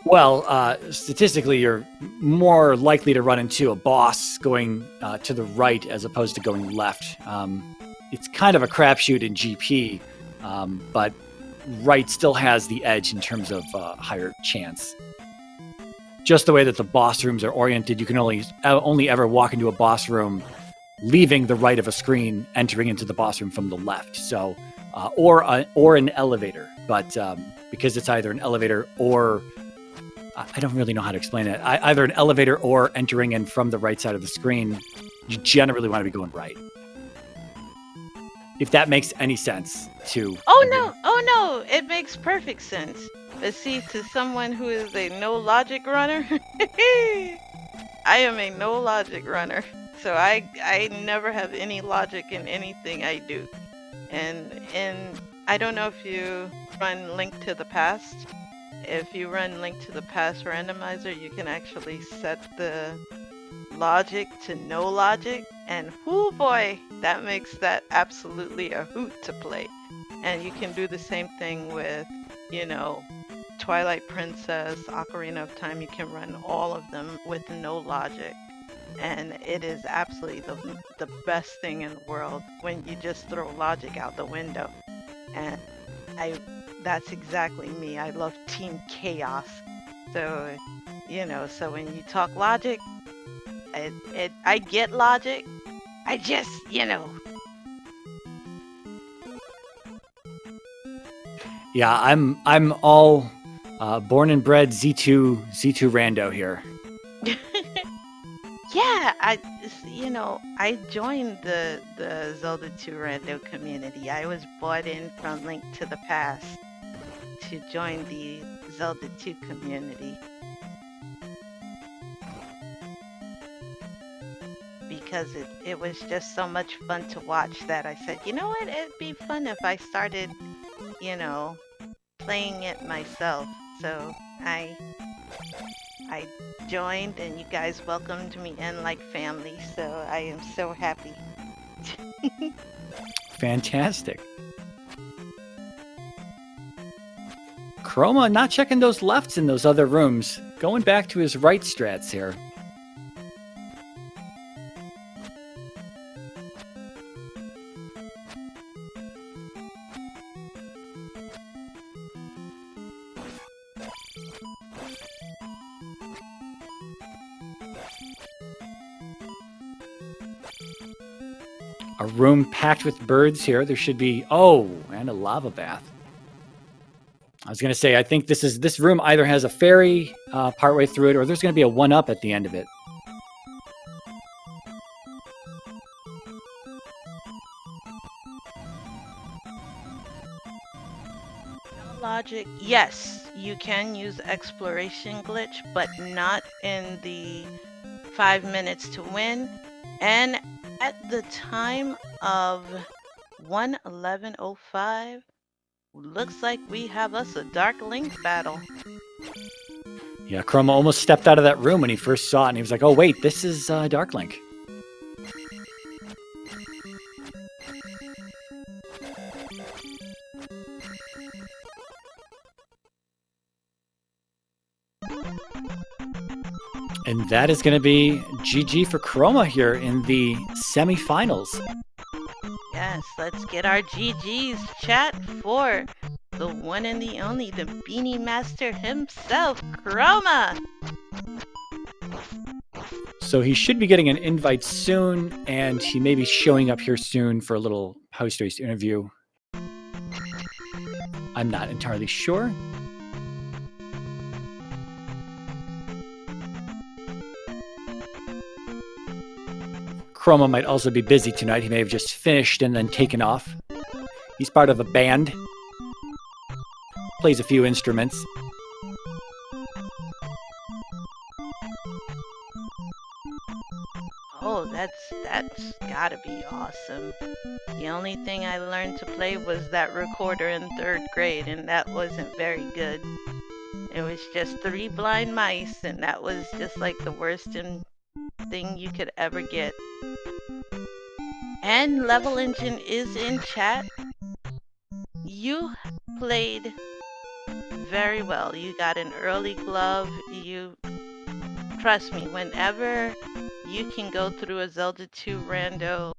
Well, statistically, you're more likely to run into a boss going to the right as opposed to going left. It's kind of a crapshoot in GP, but right still has the edge in terms of higher chance. Just the way that the boss rooms are oriented, you can only ever walk into a boss room leaving the right of a screen, entering into the boss room from the left. So, or an elevator, but because it's either an elevator or I don't really know how to explain it. Either an elevator or entering in from the right side of the screen, you generally want to be going right. If that makes any sense to Oh no, it makes perfect sense. But see, to someone who is a no logic runner, I am a no logic runner. So I never have any logic in anything I do. And I don't know if you run Link to the Past. If you run Link to the Past Randomizer, you can actually set the logic to no logic, and whoo boy, that makes that absolutely a hoot to play. And you can do the same thing with, you know, Twilight Princess, Ocarina of Time. You can run all of them with no logic, and it is absolutely the best thing in the world when you just throw logic out the window. And that's exactly me. I love Team Chaos. So, you know, so when you talk logic, I get logic. I just, you know. Yeah, I'm all born and bred Z2 rando here. Yeah, I joined the Zelda 2 rando community. I was brought in from Link to the Past to join the Zelda 2 community. Because it was just so much fun to watch that I said, you know what, it'd be fun if I started, you know, playing it myself. So I joined, and you guys welcomed me in like family, so I am so happy. Fantastic. Chroma not checking those lefts in those other rooms, going back to his right strats here. A room packed with birds here. There should be, and a lava bath. I was going to say, I think this room either has a fairy partway through it, or there's going to be a 1-up at the end of it. Logic, yes, you can use exploration glitch, but not in the 5 minutes to win. And at the time of 1:11:05, looks like we have us a Dark Link battle. Yeah, Chroma almost stepped out of that room when he first saw it, and he was like, oh, wait, this is Dark Link. And that is going to be GG for Chroma here in the semifinals. Yes, let's get our GGs, chat, for the one and the only, the Beanie Master himself, Chroma! So he should be getting an invite soon, and he may be showing up here soon for a little post-race interview. I'm not entirely sure. Chroma might also be busy tonight. He may have just finished and then taken off. He's part of a band. Plays a few instruments. Oh, that's gotta be awesome. The only thing I learned to play was that recorder in 3rd grade, and that wasn't very good. It was just 3 blind mice, and that was just like the worst thing you could ever get. And Levelengine is in chat. You played very well. You got an early glove. You trust me, whenever you can go through a Zelda 2 rando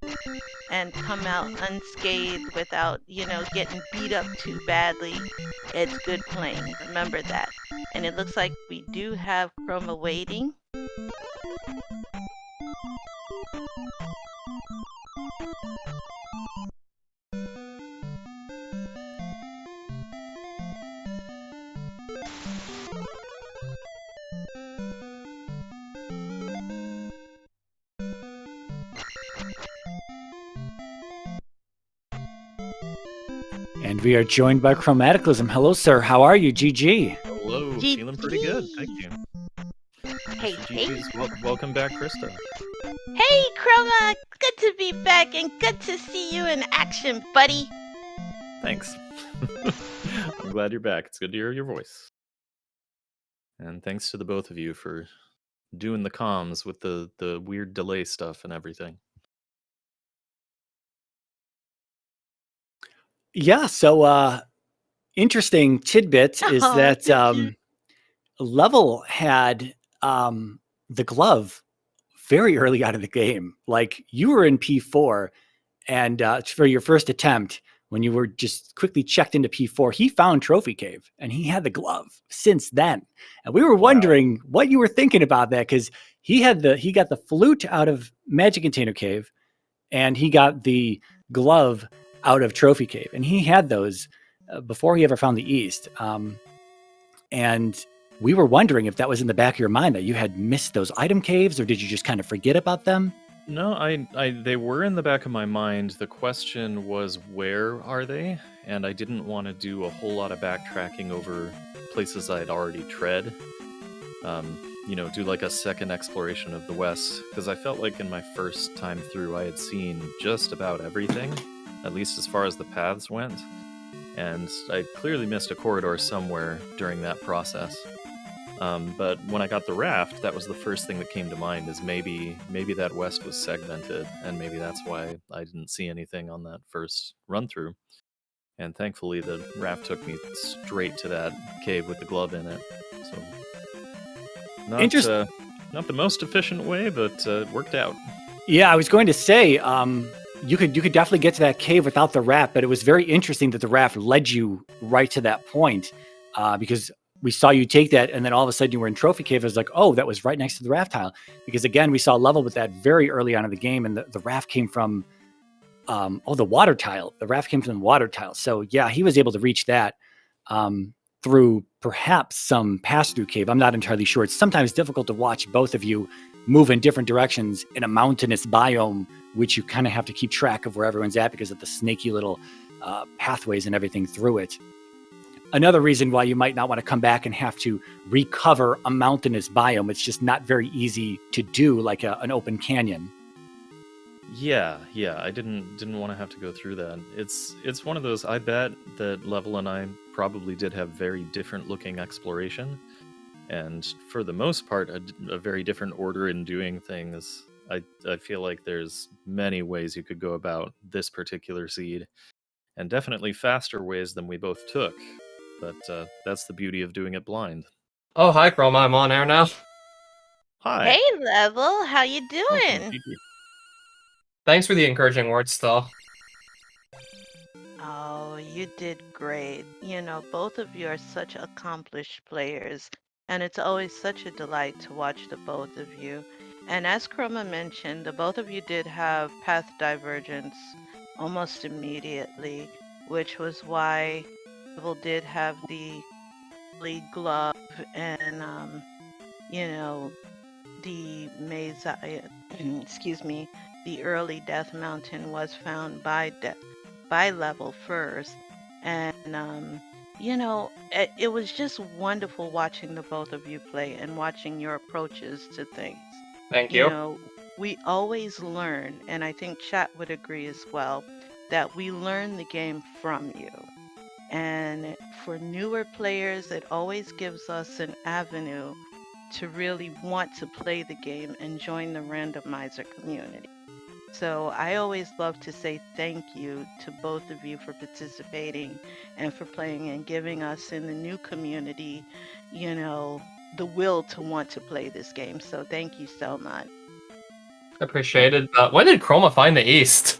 and come out unscathed without, getting beat up too badly, it's good playing. Remember that. And it looks like we do have Chroma waiting. And we are joined by Chromataclysm. Hello, sir. How are you? GG. Hello, feeling pretty good. Thank you. Hey, GG's. Welcome back, Krista. Hey, Chroma! Good to be back and good to see you in action, buddy. Thanks. I'm glad you're back. It's good to hear your voice. And thanks to the both of you for doing the comms with the weird delay stuff and everything. Yeah, so interesting tidbit is that Level had the glove very early out of the game. Like you were in P4 and for your first attempt, when you were just quickly checked into P4, he found Trophy Cave and he had the glove since then. And we were wondering what you were thinking about that, because he got the flute out of Magic Container Cave and he got the glove out of Trophy Cave, and he had those before he ever found the East. And we were wondering if that was in the back of your mind, that you had missed those item caves, or did you just kind of forget about them? No, they were in the back of my mind. The question was, where are they? And I didn't want to do a whole lot of backtracking over places I'd already tread. Do like a second exploration of the West, because I felt like in my first time through I had seen just about everything, at least as far as the paths went, and I clearly missed a corridor somewhere during that process. But when I got the raft, that was the first thing that came to mind, is maybe that West was segmented, and maybe that's why I didn't see anything on that first run through. And thankfully the raft took me straight to that cave with the glove in it. So not the most efficient way, but it worked out. Yeah, I was going to say, you could definitely get to that cave without the raft, but it was very interesting that the raft led you right to that point, because we saw you take that, and then all of a sudden you were in Trophy Cave. It was like, oh, that was right next to the raft tile. Because again, we saw Level with that very early on in the game, and the raft came from, the water tile. The raft came from the water tile. So yeah, he was able to reach that through perhaps some pass-through cave. I'm not entirely sure. It's sometimes difficult to watch both of you move in different directions in a mountainous biome, which you kind of have to keep track of where everyone's at because of the snaky little pathways and everything through it. Another reason why you might not want to come back and have to recover a mountainous biome. It's just not very easy to do, like an open canyon. Yeah, I didn't want to have to go through that. It's one of those. I bet that Level and I probably did have very different looking exploration, and for the most part, a very different order in doing things. I feel like there's many ways you could go about this particular seed, and definitely faster ways than we both took. But that's the beauty of doing it blind. Oh, hi, Chroma. I'm on air now. Hi. Hey, Level. How you doing? Welcome, Thanks for the encouraging words, though. Oh, you did great. Both of you are such accomplished players, and it's always such a delight to watch the both of you. And as Chroma mentioned, the both of you did have path divergence almost immediately, which was why Level did have the lead glove and, the maze, excuse me, the early Death Mountain was found by Level first. And, it was just wonderful watching the both of you play and watching your approaches to things. Thank you. We always learn, and I think chat would agree as well, that we learn the game from you. And for newer players, it always gives us an avenue to really want to play the game and join the randomizer community. So I always love to say thank you to both of you for participating and for playing and giving us in the new community, the will to want to play this game. So thank you so much. Appreciated. When did Chroma find the East?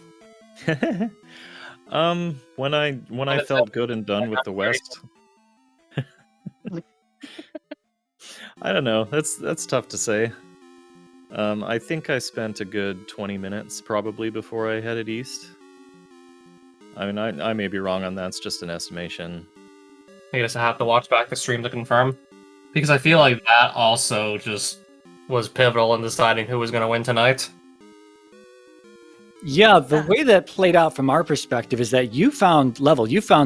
When I felt good and done with the West. I don't know. That's tough to say. I think I spent a good 20 minutes probably before I headed east. I mean, I may be wrong on that. It's just an estimation. I guess I have to watch back the stream to confirm. Because I feel like that also just was pivotal in deciding who was going to win tonight. Yeah, the way that played out from our perspective is that you found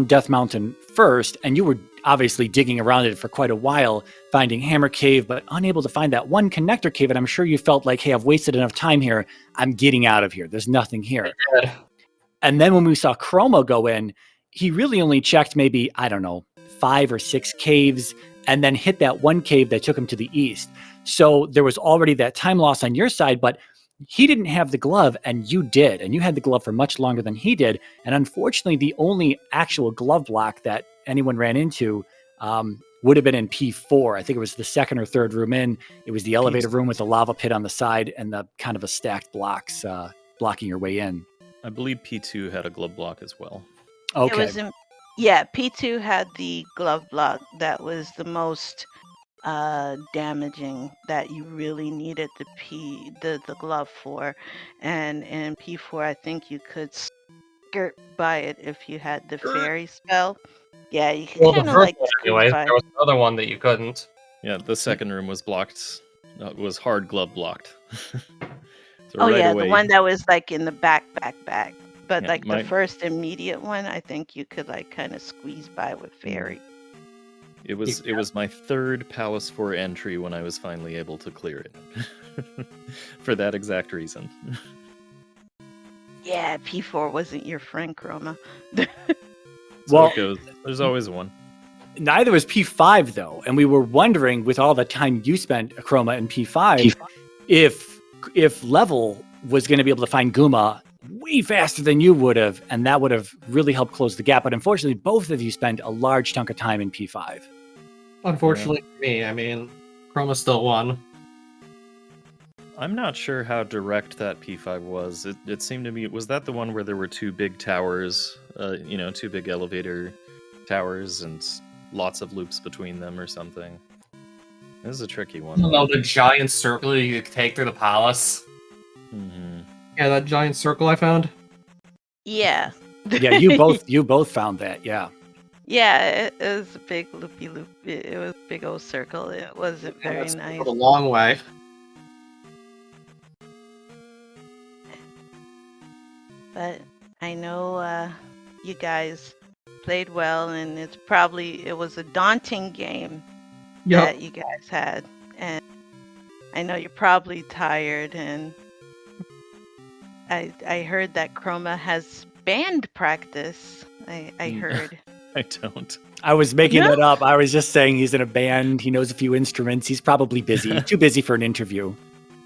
Death Mountain first, and you were obviously digging around it for quite a while, finding Hammer Cave, but unable to find that one connector cave. And I'm sure you felt like, hey, I've wasted enough time here. I'm getting out of here. There's nothing here. And then when we saw Chroma go in, he really only checked maybe, 5 or 6 caves, and then hit that one cave that took him to the east. So there was already that time loss on your side, but he didn't have the glove and you did, and you had the glove for much longer than he did. And unfortunately, the only actual glove block that anyone ran into would have been in P4. I think it was the second or third room in. It was the elevator room with the lava pit on the side and the kind of a stacked blocks blocking your way in. I believe P2 had a glove block as well. Okay. P2 had the glove block that was the most damaging, that you really needed the glove for, and in P4 I think you could skirt by it if you had the fairy spell. Yeah, you could kind of like anyway, there was another one that you couldn't. Yeah, the second room was blocked. It was hard glove blocked. So the one that was like in the back. But Yeah, the first immediate one, I think you could like kind of squeeze by with fairy. It was my third Palace 4 entry when I was finally able to clear it. For that exact reason. Yeah, P4 wasn't your friend, Chroma. Well, it goes. There's always one. Neither was P5 though, and we were wondering, with all the time you spent, Chroma, in P5, if Level was going to be able to find Guma way faster than you would have, and that would have really helped close the gap. But unfortunately, both of you spent a large chunk of time in P5. Unfortunately for me, I mean, Chroma still won. I'm not sure how direct that P5 was. It seemed to me, was that the one where there were 2 big towers, 2 big elevator towers and lots of loops between them or something? This is a tricky one. No, the giant circle you could take through the palace. Mm-hmm. Yeah, that giant circle I found. Yeah. Yeah, you both found that. Yeah. Yeah, it was a big loopy loop. It was a big old circle. It wasn't very nice. A long way. But I know you guys played well, and it was a daunting game that you guys had, and I know you're probably tired, and I heard that Chroma has band practice. I heard. I don't. I was making that up. I was just saying he's in a band. He knows a few instruments. He's probably busy. Too busy for an interview.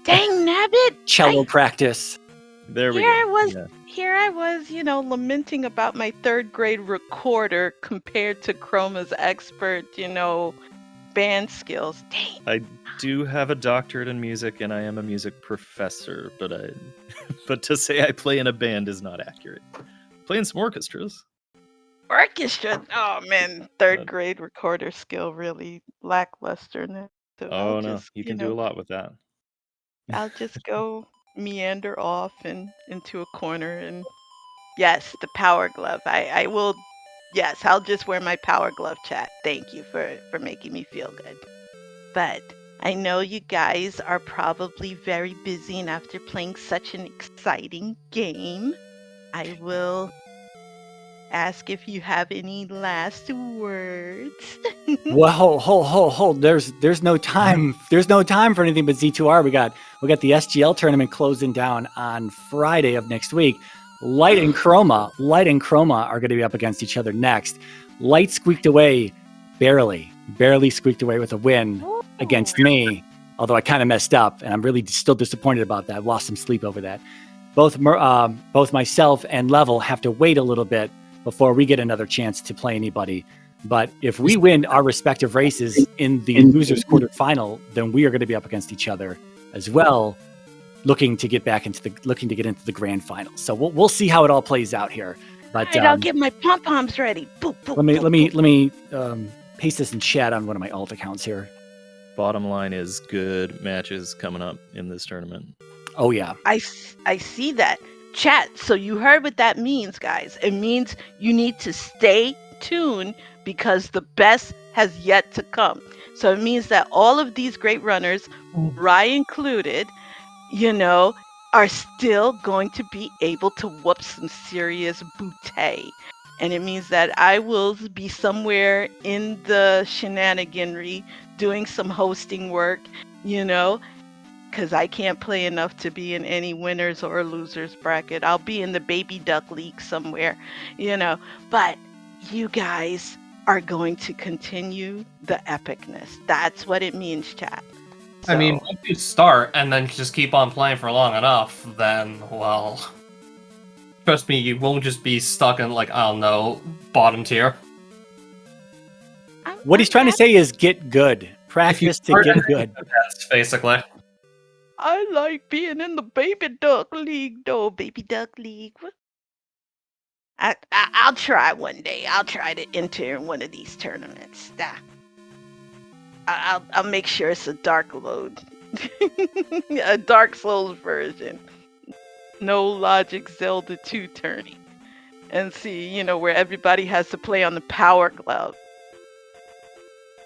Dang nabbit! Cello practice. There we go. Here I was, lamenting about my 3rd grade recorder compared to Chroma's expert, band skills. Dang. I do have a doctorate in music, and I am a music professor, but to say I play in a band is not accurate. Playing some orchestras. Orchestra? Oh man, 3rd grade recorder skill really lackluster now. So no, you can do a lot with that. I'll just go meander off and into a corner, and yes, the power glove. I will. Yes, I'll just wear my power glove, chat. Thank you for making me feel good. But I know you guys are probably very busy, and after playing such an exciting game, I will ask if you have any last words. Well, hold. There's no time. There's no time for anything but Z2R. We got the SGL tournament closing down on Friday of next week. Light and Chroma are going to be up against each other next. Light squeaked away, barely squeaked away with a win against me. Although I kind of messed up, and I'm really still disappointed about that. I've lost some sleep over that. both myself and Level have to wait a little bit before we get another chance to play anybody. But if we win our respective races in the losers quarterfinal, then we are going to be up against each other as well, looking to get into the grand final. So we'll see how it all plays out here. But All right, I'll get my pom poms ready. Boop, boop, let me paste this in chat on one of my alt accounts here. Bottom line is good matches coming up in this tournament. Oh yeah, I see that. Chat, so you heard what that means, guys. It means you need to stay tuned because the best has yet to come. So it means that all of these great runners, Rye included, are still going to be able to whoop some serious bootay. And it means that I will be somewhere in the shenaniganry doing some hosting work, because I can't play enough to be in any winners or losers bracket. I'll be in the baby duck league somewhere, but you guys are going to continue the epicness. That's what it means, chat. I mean, once you start and then just keep on playing for long enough, then, well, trust me, you won't just be stuck in, like, I don't know, bottom tier. what he's trying to say is get good. Practice to get good. That's basically. I like being in the baby duck league, though. Baby duck league. I'll try one day. I'll try to enter in one of these tournaments. I'll make sure it's a dark mode. A Dark Souls version. No logic Zelda 2 tourney. And see, where everybody has to play on the Power Glove.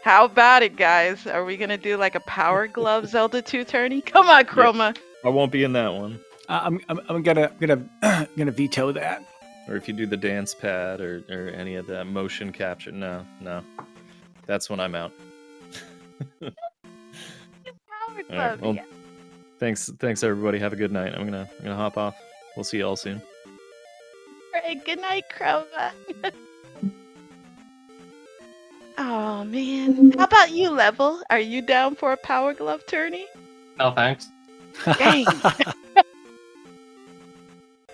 How about it, guys? Are we gonna do like a Power Glove Zelda 2 tourney? Come on, Chroma. I won't be in that one. I'm gonna veto that. Or if you do the dance pad or any of that motion capture, no, that's when I'm out. Power All Glove, right, well, yeah. thanks everybody. Have a good night. I'm gonna hop off. We'll see you all soon. All right, good night, Chroma. Oh man. How about you, Level? Are you down for a Power Glove tourney? No thanks. Dang.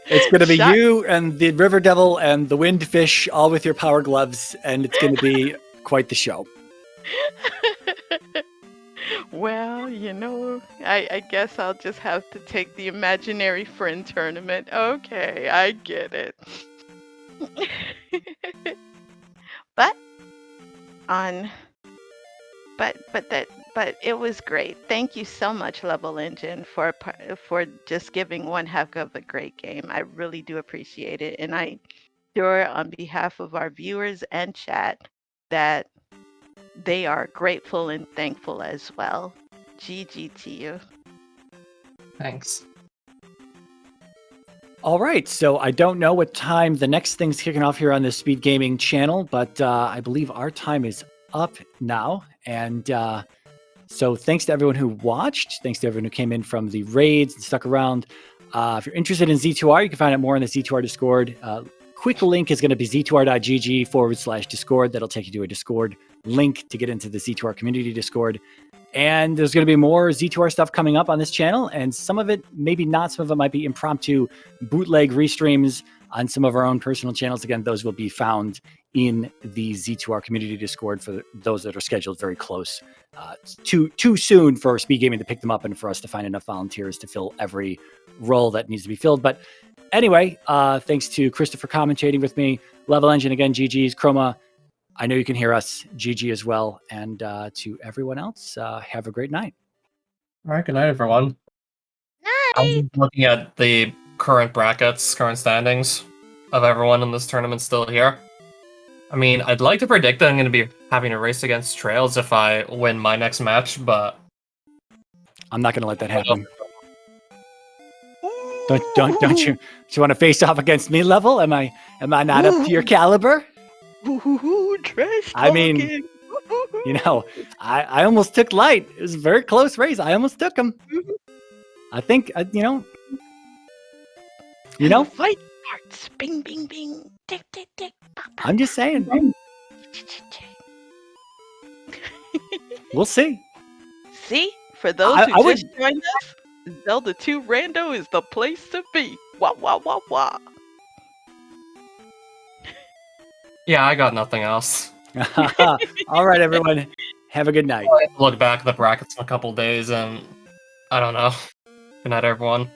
It's going to be Shut- you and the River Devil and the Windfish all with your power gloves, and it's going to be quite the show. Well, I guess I'll just have to take the imaginary friend tournament. Okay, I get it. But it was great. Thank you so much, Levelengine, for just giving one heck of a great game. I really do appreciate it, and I sure on behalf of our viewers and chat that they are grateful and thankful as well. GG to you. Thanks. All right, so I don't know what time the next thing's kicking off here on the SpeedGaming channel, but I believe our time is up now. And so thanks to everyone who watched. Thanks to everyone who came in from the raids and stuck around. If you're interested in Z2R, you can find out more in the Z2R Discord. Quick link is going to be z2r.gg/Discord. That'll take you to a Discord link to get into the Z2R community Discord. And there's going to be more Z2R stuff coming up on this channel, and some of it, maybe not, some of it might be impromptu bootleg restreams on some of our own personal channels. Again, those will be found in the Z2R community Discord for those that are scheduled very close. Too soon for SpeedGaming to pick them up and for us to find enough volunteers to fill every role that needs to be filled. But anyway, thanks to Christopher commentating with me, Levelengine again, GG's, Chroma, I know you can hear us, GG as well. And to everyone else, have a great night. All right, good night, everyone. I'm Night. just looking at the current brackets, current standings of everyone in this tournament still here. I mean, I'd like to predict that I'm going to be having a race against Trails if I win my next match, but I'm not going to let that happen. Don't you want to face off against me, Level? Am I not up to your caliber? Trash I mean, talking. I almost took Light. It was a very close race. I almost took him. I think, Fight starts. Bing, bing, bing. Tick, tick, tick. I'm just saying. We'll see. See, for those who just joined us, Zelda 2 Rando is the place to be. Wah wah wah wah. Yeah, I got nothing else. All right, everyone. Have a good night. I'll look back at the brackets in a couple days and I don't know. Good night, everyone.